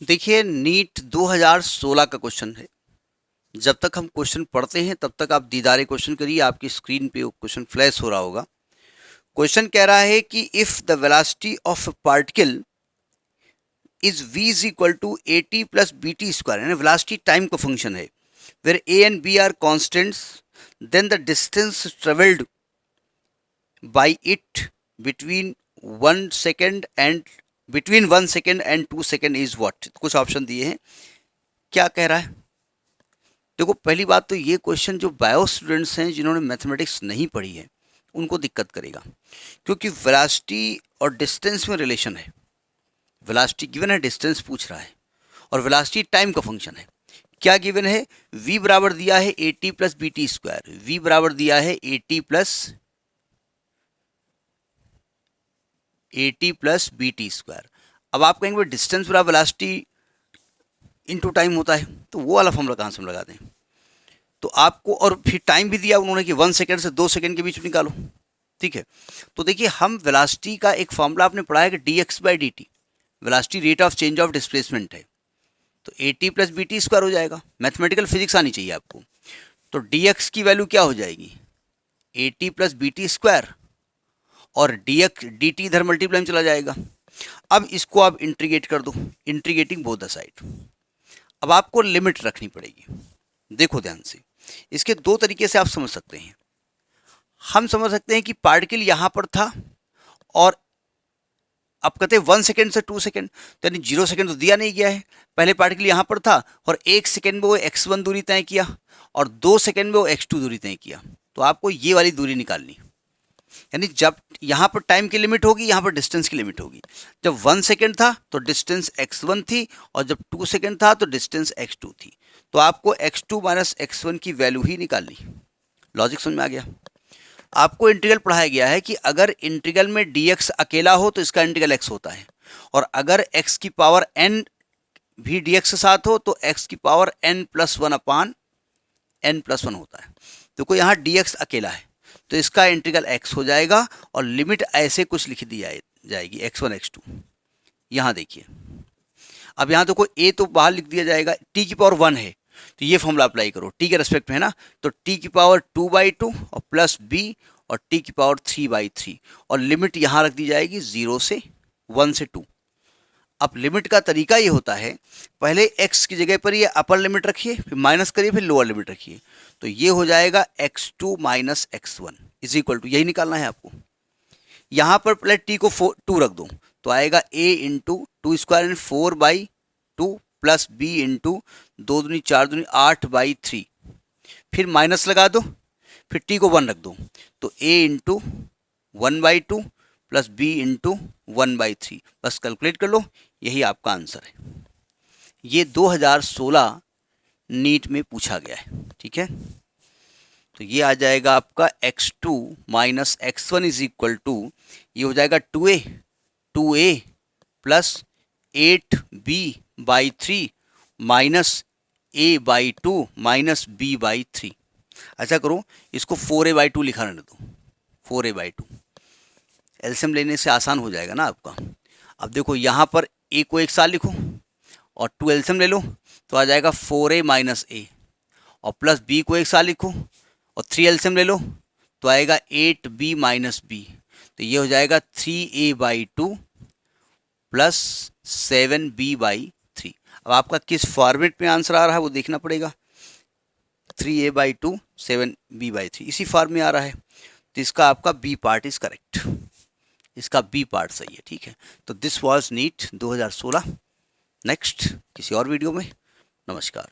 देखिए, नीट 2016 का क्वेश्चन है। जब तक हम क्वेश्चन पढ़ते हैं तब तक आप दीदारे क्वेश्चन करिए, आपकी स्क्रीन पे वो क्वेश्चन फ्लैश हो रहा होगा। क्वेश्चन कह रहा है कि if the velocity of a particle is v is equal to A T plus B T square, यानी वेलोसिटी टाइम का फंक्शन है, where A and B are constants, then the distance travelled by it between 1 second and 2 second is what. कुछ option दिए हैं, क्या कह रहा है। देखो, पहली बात तो ये क्वेश्चन जो बायो स्टूडेंट्स हैं जिन्होंने मैथमेटिक्स नहीं पढ़ी है उनको दिक्कत करेगा, क्योंकि वेलोसिटी और डिस्टेंस में रिलेशन है। वेलोसिटी गिवन है, डिस्टेंस पूछ रहा है, और वेलोसिटी टाइम का फंक्शन है। क्या गिवन है? v बराबर दिया है A T plus B T square, V बराबर दिया है A T plus B T square. अब आप कहेंगे डिस्टेंस बराबर वेलोसिटी इनटू टाइम होता है, तो वो वाला फॉर्मूला कहाँ से हम लगा दें। तो आपको, और फिर टाइम भी दिया उन्होंने कि 1 सेकेंड से 2 सेकेंड के बीच में निकालो। ठीक है, तो देखिए, हम वेलोसिटी का एक फॉर्मूला आपने पढ़ा है कि D X by D T, velocity rate of change of displacement है, तो A T plus B T square हो जाएगा। मैथमेटिकल फिजिक्स आनी चाहिए आपको। तो डी एक्स की वैल्यू क्या हो जाएगी? A T plus B T square, और डी एक्स डी टी इधर मल्टीप्लाई में चला जाएगा। अब इसको आप इंटीग्रेट कर दो, इंटीग्रेटिंग बोथ द साइड। अब आपको लिमिट रखनी पड़ेगी। देखो ध्यान से, इसके दो तरीके से आप समझ सकते हैं। हम समझ सकते हैं कि पार्टिकल यहां पर था, और अब कहते हैं 1 सेकेंड से 2 सेकेंड, तो यानी 0 सेकेंड तो दिया नहीं गया है। पहले पार्टिकल यहां पर था और 1 सेकेंड में वो x1 दूरी तय किया, और 2 सेकेंड में वो x2 दूरी तय किया। तो आपको ये वाली दूरी निकालनी, यानी जब यहां पर टाइम की लिमिट होगी, यहां पर डिस्टेंस की लिमिट होगी। जब 1 सेकेंड था तो डिस्टेंस x1 थी, और जब 2 सेकेंड था तो डिस्टेंस x2 थी। तो आपको x2 माइनस x1 की वैल्यू ही निकालनी। लॉजिक समझ में आ गया। आपको इंटीग्रल पढ़ाया गया है कि अगर इंटीग्रल में dx अकेला हो तो इसका इंटीग्रल x होता है, और अगर x की पावर n भी dx के साथ हो तो x की power n plus one upon n plus one होता है। तो कोई यहाँ dx अकेला है तो इसका इंटीग्रल x हो जाएगा, और लिमिट ऐसे कुछ लिख दी जाएगी x1 x2। यहाँ देखिए, अब यहाँ देखो a तो बाहर लिख दिया जाएगा, t की पावर 1 है तो ये फॉर्मूला अप्लाई करो, t के रेस्पेक्ट में है ना, तो t की पावर 2/2 और प्लस b, और t की पावर 3/3, और लिमिट यहाँ रख दी जाएगी 0 से 1 से 2। अब लिमिट का तरीका ये होता है, पहले x की जगह पर ये अपर लिमिट रखिए, फिर माइनस करिए, फिर लोअर लिमिट रखिए, तो ये हो जाएगा x2 minus x1 is equal to, यही निकालना है आपको। यहाँ पर पहले t को 2 रख दो, तो आएगा a into 2 square and 4/2 plus b into 2 दूनी 4 दूनी 8/3, फिर माइनस लगा दो, फिर t को 1 रख दो, तो a into 1/2 plus b into 1/3, बस कैलकुलेट कर लो, यही आपका आंसर है। ये 2016 नीट में पूछा गया है। ठीक है, तो ये आ जाएगा आपका x2 minus x1 is equal to, ये हो जाएगा 2a plus 8b/3 minus a/2 minus b/3। ऐसा करो, इसको 4a/2 लिखा रहने दो, 4a/2। एलसीएम लेने से आसान हो जाएगा ना आपका। अब देखो, यहाँ पर a को एक साथ लिखो और 2 एलसीएम ले लो, तो आ जाएगा 4a माइनस a, और प्लस b को एक साथ लिखो और 3 एलसीएम ले लो, तो आएगा 8b माइनस b, तो ये हो जाएगा 3a/2 प्लस 7b/3। अब आपका किस फॉर्मेट में आंसर आ रहा है वो देखना पड़ेगा। 3a/2 7b/3 इसी फॉर्म में आ रहा है, तो इसका आपका बी पार्ट इज करेक्ट, इसका बी पार्ट सही है। ठीक है, तो दिस वाज नीट 2016। नेक्स्ट किसी और वीडियो में। नमस्कार।